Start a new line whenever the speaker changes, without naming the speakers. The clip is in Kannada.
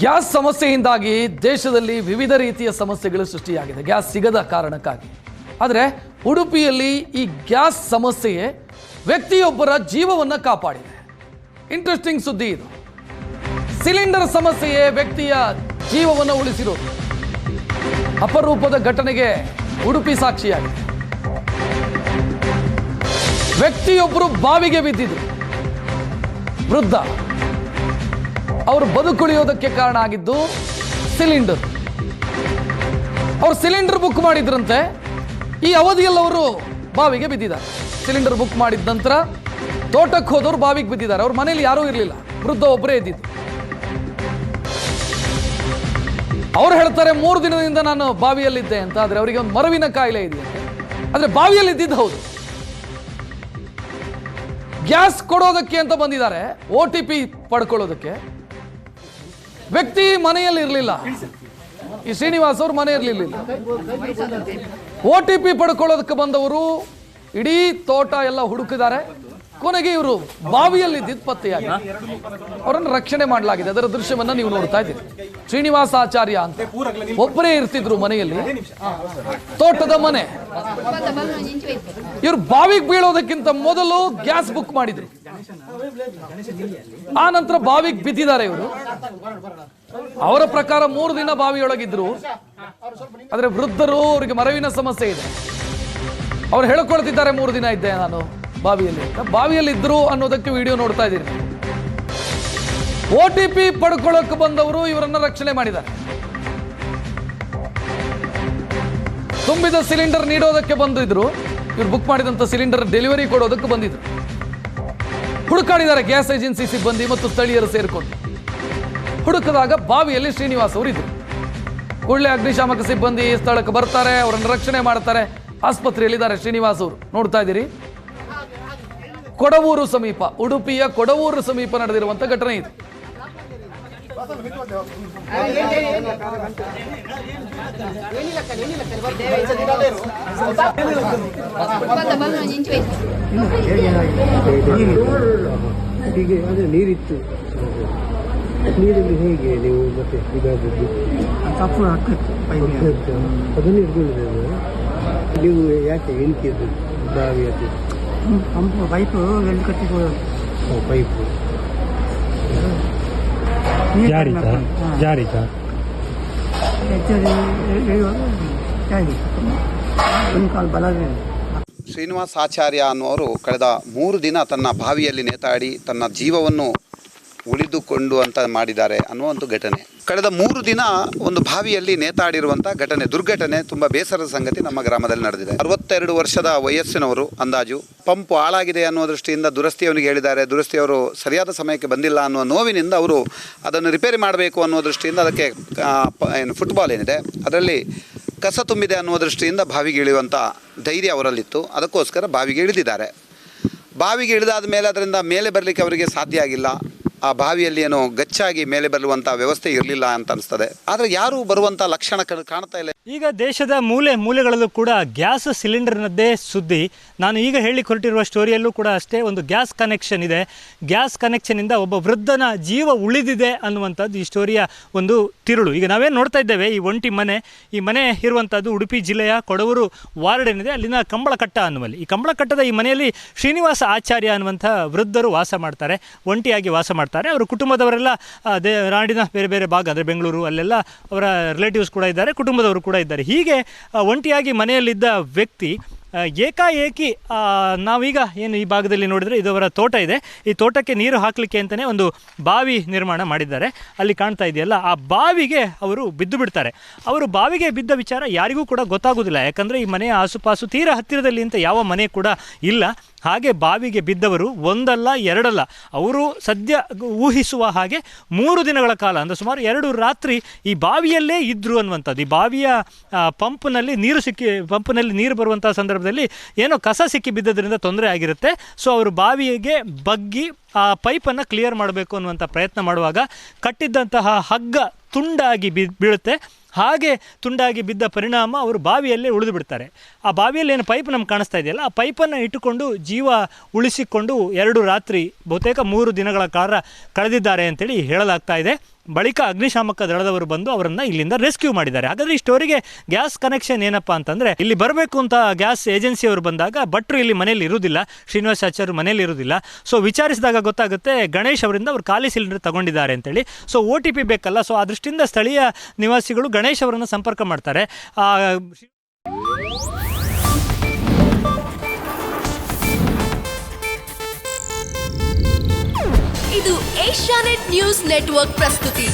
ಗ್ಯಾಸ್ ಸಮಸ್ಯೆಯಿಂದಾಗಿ ದೇಶದಲ್ಲಿ ವಿವಿಧ ರೀತಿಯ ಸಮಸ್ಯೆಗಳು ಸೃಷ್ಟಿಯಾಗಿದೆ ಗ್ಯಾಸ್ ಸಿಗದ ಕಾರಣಕ್ಕಾಗಿ. ಆದರೆ ಉಡುಪಿಯಲ್ಲಿ ಈ ಗ್ಯಾಸ್ ಸಮಸ್ಯೆಯೇ ವ್ಯಕ್ತಿಯೊಬ್ಬರ ಜೀವವನ್ನು ಕಾಪಾಡಿದೆ. ಇಂಟ್ರೆಸ್ಟಿಂಗ್ ಸುದ್ದಿ ಇದು. ಸಿಲಿಂಡರ್ ಸಮಸ್ಯೆಯೇ ವ್ಯಕ್ತಿಯ ಜೀವವನ್ನು ಉಳಿಸಿರೋದು. ಅಪರೂಪದ ಘಟನೆಗೆ ಉಡುಪಿ ಸಾಕ್ಷಿಯಾಗಿದೆ. ವ್ಯಕ್ತಿಯೊಬ್ಬರು ಬಾವಿಗೆ ಬಿದ್ದಿದ್ರು. ವೃದ್ಧ. ಅವರು ಬದುಕುಳಿಯೋದಕ್ಕೆ ಕಾರಣ ಆಗಿದ್ದು ಸಿಲಿಂಡರ್. ಅವರು ಸಿಲಿಂಡರ್ ಬುಕ್ ಮಾಡಿದ್ರಂತೆ. ಈ ಅವಧಿಯಲ್ಲಿ ಅವರು ಬಾವಿಗೆ ಬಿದ್ದಿದ್ದಾರೆ. ಸಿಲಿಂಡರ್ ಬುಕ್ ಮಾಡಿದ ನಂತರ ತೋಟಕ್ಕೆ ಹೋದವರು ಬಾವಿಗೆ ಬಿದ್ದಿದ್ದಾರೆ. ಅವ್ರ ಮನೇಲಿ ಯಾರೂ ಇರಲಿಲ್ಲ, ವೃದ್ಧ ಒಬ್ಬರೇ ಇದ್ದಿದ್ದು. ಅವ್ರು ಹೇಳ್ತಾರೆ 3 ದಿನದಿಂದ ನಾನು ಬಾವಿಯಲ್ಲಿದ್ದೆ ಅಂತ. ಆದರೆ ಅವರಿಗೆ ಒಂದು ಮರವಿನ ಕಾಯಿಲೆ ಇದೆಯಂತೆ. ಆದರೆ ಬಾವಿಯಲ್ಲಿ ಇದ್ದಿದ್ದು ಹೌದು. ಗ್ಯಾಸ್ ಕೊಡೋದಕ್ಕೆ ಅಂತ ಬಂದಿದ್ದಾರೆ, OTP ಪಡ್ಕೊಳ್ಳೋದಕ್ಕೆ. ವ್ಯಕ್ತಿ ಮನೆಯಲ್ಲಿ ಇರಲಿಲ್ಲ. ಈ ಶ್ರೀನಿವಾಸ್ ಅವ್ರ ಮನೆ ಇರಲಿಲ್ಲ. OTP ಪಡ್ಕೊಳ್ಳೋದಕ್ಕೆ ಬಂದವರು ಇಡೀ ತೋಟ ಎಲ್ಲ ಹುಡುಕಿದ್ದಾರೆ. ಕೊನೆಗೆ ಇವರು ಬಾವಿಯಲ್ಲಿ ಇದ್ದಿದ್ದು ಪತ್ತೆಯಾಗಿ ಅವರನ್ನು ರಕ್ಷಣೆ ಮಾಡಲಾಗಿದೆ. ಅದರ ದೃಶ್ಯವನ್ನು ನೀವು ನೋಡ್ತಾ ಇದ್ದೀರಿ. ಶ್ರೀನಿವಾಸ ಆಚಾರ್ಯ ಅಂತ ಒಬ್ಬರೇ ಇರ್ತಿದ್ರು ಮನೆಯಲ್ಲಿ, ತೋಟದ ಮನೆ. ಇವರು ಬಾವಿಗೆ ಬೀಳೋದಕ್ಕಿಂತ ಮೊದಲು ಗ್ಯಾಸ್ ಬುಕ್ ಮಾಡಿದ್ರು. ಆ ನಂತರ ಬಾವಿಗೆ ಬಿದ್ದಿದ್ದಾರೆ ಇವರು. ಅವರ ಪ್ರಕಾರ 3 ದಿನ ಬಾವಿಯೊಳಗಿದ್ರು. ಆದ್ರೆ ವೃದ್ಧರು, ಅವರಿಗೆ ಮರವಿನ ಸಮಸ್ಯೆ ಇದೆ. ಅವ್ರು ಹೇಳ್ಕೊಳ್ತಿದ್ದಾರೆ 3 ದಿನ ಇದ್ದೆ ನಾನು ಬಾವಿಯಲ್ಲಿ. ಬಾವಿಯಲ್ಲಿ ಇದ್ರು ಅನ್ನೋದಕ್ಕೆ ವಿಡಿಯೋ ನೋಡ್ತಾ ಇದ್ದೀರಿ. OTP ಪಡ್ಕೊಳ್ಳೋಕೆ ಬಂದವರು ಇವರನ್ನ ರಕ್ಷಣೆ ಮಾಡಿದ್ದಾರೆ. ತುಂಬಿದ ಸಿಲಿಂಡರ್ ನೀಡೋದಕ್ಕೆ ಬಂದಿದ್ರು. ಇವ್ರು ಬುಕ್ ಮಾಡಿದಂತ ಸಿಲಿಂಡರ್ ಡೆಲಿವರಿ ಕೊಡೋದಕ್ಕೆ ಬಂದಿದ್ರು. ಹುಡುಕಾಡಿದ್ದಾರೆ ಗ್ಯಾಸ್ ಏಜೆನ್ಸಿ ಸಿಬ್ಬಂದಿ ಮತ್ತು ಸ್ಥಳೀಯರು ಸೇರಿಕೊಂಡು. ಹುಡುಕದಾಗ ಬಾವಿಯಲ್ಲಿ ಶ್ರೀನಿವಾಸ್ ಅವರು ಇದ್ರು. ಕೂಡಲೇ ಅಗ್ನಿಶಾಮಕ ಸಿಬ್ಬಂದಿ ಸ್ಥಳಕ್ಕೆ ಬರ್ತಾರೆ, ಅವರನ್ನು ರಕ್ಷಣೆ ಮಾಡ್ತಾರೆ. ಆಸ್ಪತ್ರೆಯಲ್ಲಿದ್ದಾರೆ ಶ್ರೀನಿವಾಸ್ ಅವರು. ನೋಡ್ತಾ ಇದ್ದೀರಿ. ಕೊಡವೂರು ಸಮೀಪ, ಉಡುಪಿಯ ಕೊಡವೂರು ಸಮೀಪ ನಡೆದಿರುವಂತ ಘಟನೆ ಇದು.
ನೀರಿತ್ತು. ನೀರಲ್ಲಿ ಹೇಗೆ ನೀವು ಮತ್ತೆ ಇದಾದದ್ದು ಅದನ್ನು ಇಟ್ಕೊಂಡಿದ್ದೇವೆ. ನೀವು ಯಾಕೆ ಎಣಿಕೆದ್ದು ಬಾವಿ ಅದು ಪೈಪು ಎಲ್ಲಿ ಕಟ್ಟಿಕೊಳ್ಳೋ ಪೈಪು ಜಾರಿತ ಒಂದು ಕಾಲು ಬಲ.
ಶ್ರೀನಿವಾಸ್ ಆಚಾರ್ಯ ಅನ್ನುವರು ಕಳೆದ 3 ದಿನ ತನ್ನ ಬಾವಿಯಲ್ಲಿ ನೇತಾಡಿ ತನ್ನ ಜೀವವನ್ನು ಉಳಿದುಕೊಂಡು ಅಂತ ಮಾಡಿದ್ದಾರೆ ಅನ್ನುವಂಥ ಘಟನೆ. ಕಳೆದ 3 ದಿನ ಒಂದು ಬಾವಿಯಲ್ಲಿ ನೇತಾಡಿರುವಂಥ ಘಟನೆ, ದುರ್ಘಟನೆ, ತುಂಬ ಬೇಸರದ ಸಂಗತಿ ನಮ್ಮ ಗ್ರಾಮದಲ್ಲಿ ನಡೆದಿದೆ. 62 ವರ್ಷದ ವಯಸ್ಸಿನವರು ಅಂದಾಜು. ಪಂಪ್ ಹಾಳಾಗಿದೆ ಅನ್ನೋ ದೃಷ್ಟಿಯಿಂದ ದುರಸ್ತಿಯವನಿಗೆ ಹೇಳಿದ್ದಾರೆ. ದುರಸ್ತಿಯವರು ಸರಿಯಾದ ಸಮಯಕ್ಕೆ ಬಂದಿಲ್ಲ ಅನ್ನುವ ನೋವಿನಿಂದ ಅವರು ಅದನ್ನು ರಿಪೇರಿ ಮಾಡಬೇಕು ಅನ್ನೋ ದೃಷ್ಟಿಯಿಂದ ಅದಕ್ಕೆ ಫುಟ್ಬಾಲ್ ಏನಿದೆ ಅದರಲ್ಲಿ ಕಸ ತುಂಬಿದೆ ಅನ್ನುವ ದೃಷ್ಟಿಯಿಂದ ಬಾವಿಗೆ ಇಳಿಯುವಂಥ ಧೈರ್ಯ ಅವರಲ್ಲಿತ್ತು. ಅದಕ್ಕೋಸ್ಕರ ಬಾವಿಗೆ ಇಳಿದಿದ್ದಾರೆ. ಬಾವಿಗೆ ಇಳಿದಾದ ಮೇಲೆ ಅದರಿಂದ ಮೇಲೆ ಬರಲಿಕ್ಕೆ ಅವರಿಗೆ ಸಾಧ್ಯ ಆಗಿಲ್ಲ. ಆ ಬಾವಿಯಲ್ಲಿ ಏನೋ ಗಚ್ಚಾಗಿ ಮೇಲೆ ಬರುವಂಥ ವ್ಯವಸ್ಥೆ ಇರಲಿಲ್ಲ ಅಂತ ಅನಿಸ್ತದೆ. ಆದರೆ ಯಾರೂ ಬರುವಂಥ ಲಕ್ಷಣ ಕಾಣ್ತಾ ಇಲ್ಲ.
ಈಗ ದೇಶದ ಮೂಲೆಗಳಲ್ಲೂ ಕೂಡ ಗ್ಯಾಸ್ ಸಿಲಿಂಡರ್ನದ್ದೇ ಸುದ್ದಿ. ನಾನು ಈಗ ಹೇಳಿ ಹೊರಟಿರುವ ಸ್ಟೋರಿಯಲ್ಲೂ ಕೂಡ ಅಷ್ಟೇ. ಒಂದು ಗ್ಯಾಸ್ ಕನೆಕ್ಷನ್ ಇದೆ. ಗ್ಯಾಸ್ ಕನೆಕ್ಷನಿಂದ ಒಬ್ಬ ವೃದ್ಧನ ಜೀವ ಉಳಿದಿದೆ ಅನ್ನುವಂಥದ್ದು ಈ ಸ್ಟೋರಿಯ ಒಂದು ತಿರುಳು. ಈಗ ನಾವೇನು ನೋಡ್ತಾ ಇದ್ದೇವೆ, ಈ ಒಂಟಿ ಮನೆ. ಈ ಮನೆ ಇರುವಂಥದ್ದು ಉಡುಪಿ ಜಿಲ್ಲೆಯ ಕೊಡವೂರು ವಾರ್ಡ್ ಏನಿದೆ ಅಲ್ಲಿನ ಕಂಬಳಕಟ್ಟ ಅನ್ನುವಲ್ಲಿ. ಈ ಕಂಬಳಕಟ್ಟದ ಈ ಮನೆಯಲ್ಲಿ ಶ್ರೀನಿವಾಸ ಆಚಾರ್ಯ ಅನ್ನುವಂಥ ವೃದ್ಧರು ವಾಸ ಮಾಡ್ತಾರೆ. ಒಂಟಿಯಾಗಿ ವಾಸ ಮಾಡ್ತಾರೆ. ಅವರ ಕುಟುಂಬದವರೆಲ್ಲ ನಾಡಿನ ಬೇರೆ ಬೇರೆ ಭಾಗ, ಅಂದರೆ ಬೆಂಗಳೂರು, ಅಲ್ಲೆಲ್ಲ ಅವರ ರಿಲೇಟಿವ್ಸ್ ಕೂಡ ಇದ್ದಾರೆ, ಕುಟುಂಬದವರು ಕೂಡ ಇದ್ದಾರೆ. ಹೀಗೆ ಒಂಟಿಯಾಗಿ ಮನೆಯಲ್ಲಿದ್ದ ವ್ಯಕ್ತಿ ಏಕಾಏಕಿ ನಾವೀಗ ಏನು ಈ ಭಾಗದಲ್ಲಿ ನೋಡಿದರೆ ಇದು ಅವರ ತೋಟ ಇದೆ. ಈ ತೋಟಕ್ಕೆ ನೀರು ಹಾಕಲಿಕ್ಕೆ ಅಂತಲೇ ಒಂದು ಬಾವಿ ನಿರ್ಮಾಣ ಮಾಡಿದ್ದಾರೆ. ಅಲ್ಲಿ ಕಾಣ್ತಾ ಇದೆಯಲ್ಲ, ಆ ಬಾವಿಗೆ ಅವರು ಬಿದ್ದು ಬಿಡ್ತಾರೆ. ಅವರು ಬಾವಿಗೆ ಬಿದ್ದ ವಿಚಾರ ಯಾರಿಗೂ ಕೂಡ ಗೊತ್ತಾಗೋದಿಲ್ಲ. ಯಾಕಂದರೆ ಈ ಮನೆಯ ಆಸುಪಾಸು ತೀರಾ ಹತ್ತಿರದಲ್ಲಿ ಅಂತ ಯಾವ ಮನೆ ಕೂಡ ಇಲ್ಲ. ಹಾಗೆ ಬಾವಿಗೆ ಬಿದ್ದವರು ಒಂದಲ್ಲ ಎರಡಲ್ಲ, ಅವರು ಸದ್ಯ ಊಹಿಸುವ ಹಾಗೆ 3 ದಿನಗಳ ಕಾಲ, ಅಂದರೆ ಸುಮಾರು 2 ರಾತ್ರಿ ಈ ಬಾವಿಯಲ್ಲೇ ಇದ್ದರು ಅನ್ನುವಂಥದ್ದು. ಈ ಬಾವಿಯ ಪಂಪ್ನಲ್ಲಿ ನೀರು ಬರುವಂಥ ಸಂದರ್ಭದಲ್ಲಿ ಏನೋ ಕಸ ಸಿಕ್ಕಿ ಬಿದ್ದದ್ರಿಂದ ತೊಂದರೆ ಆಗಿರುತ್ತೆ. ಸೊ ಅವರು ಬಾವಿಗೆ ಬಗ್ಗಿ ಆ ಪೈಪನ್ನು ಕ್ಲಿಯರ್ ಮಾಡಬೇಕು ಅನ್ನುವಂಥ ಪ್ರಯತ್ನ ಮಾಡುವಾಗ ಕಟ್ಟಿದ್ದಂತಹ ಹಗ್ಗ ತುಂಡಾಗಿ ಬೀಳುತ್ತೆ. ಹಾಗೆ ತುಂಡಾಗಿ ಬಿದ್ದ ಪರಿಣಾಮ ಅವರು ಬಾವಿಯಲ್ಲೇ ಉಳಿದು ಬಿಡ್ತಾರೆ. ಆ ಬಾವಿಯಲ್ಲಿ ಏನು ಪೈಪ್ ನಮ್ಗೆ ಕಾಣಿಸ್ತಾ ಇದೆಯಲ್ಲ, ಆ ಪೈಪನ್ನು ಇಟ್ಟುಕೊಂಡು ಜೀವ ಉಳಿಸಿಕೊಂಡು 2 ರಾತ್ರಿ ಬಹುತೇಕ 3 ದಿನಗಳ ಕಾಲ ಕಳೆದಿದ್ದಾರೆ ಅಂತೇಳಿ ಹೇಳಲಾಗ್ತಾ ಇದೆ. ಬಳಿಕ ಅಗ್ನಿಶಾಮಕ ದಳದವರು ಬಂದು ಅವರನ್ನು ಇಲ್ಲಿಂದ ರೆಸ್ಕ್ಯೂ ಮಾಡಿದ್ದಾರೆ. ಹಾಗಾದರೆ ಈ ಸ್ಟೋರಿಗೆ ಗ್ಯಾಸ್ ಕನೆಕ್ಷನ್ ಏನಪ್ಪ ಅಂತಂದರೆ, ಇಲ್ಲಿ ಬರಬೇಕು ಅಂತ ಗ್ಯಾಸ್ ಏಜೆನ್ಸಿಯವರು ಬಂದಾಗ ಭಟ್ರು ಇಲ್ಲಿ ಮನೇಲಿ ಇರುವುದಿಲ್ಲ, ಶ್ರೀನಿವಾಸ್ ಆಚಾರ್ಯ ಮನೇಲಿ ಇರುವುದಿಲ್ಲ. ಸೊ ವಿಚಾರಿಸಿದಾಗ ಗೊತ್ತಾಗುತ್ತೆ ಗಣೇಶ್ ಅವರಿಂದ ಅವರು ಖಾಲಿ ಸಿಲಿಂಡರ್ ತಗೊಂಡಿದ್ದಾರೆ ಅಂತೇಳಿ. ಸೊ OTP ಬೇಕಲ್ಲ, ಸೊ ಆ ದೃಷ್ಟಿಯಿಂದ ಸ್ಥಳೀಯ ನಿವಾಸಿಗಳು ಗಣೇಶ್ ಅವರನ್ನು ಸಂಪರ್ಕ ಮಾಡ್ತಾರೆ.
ಇದು ಏಷ್ಯಾನೆಟ್ ನ್ಯೂಸ್ ನೆಟ್ವರ್ಕ್ ಪ್ರಸ್ತುತಿ.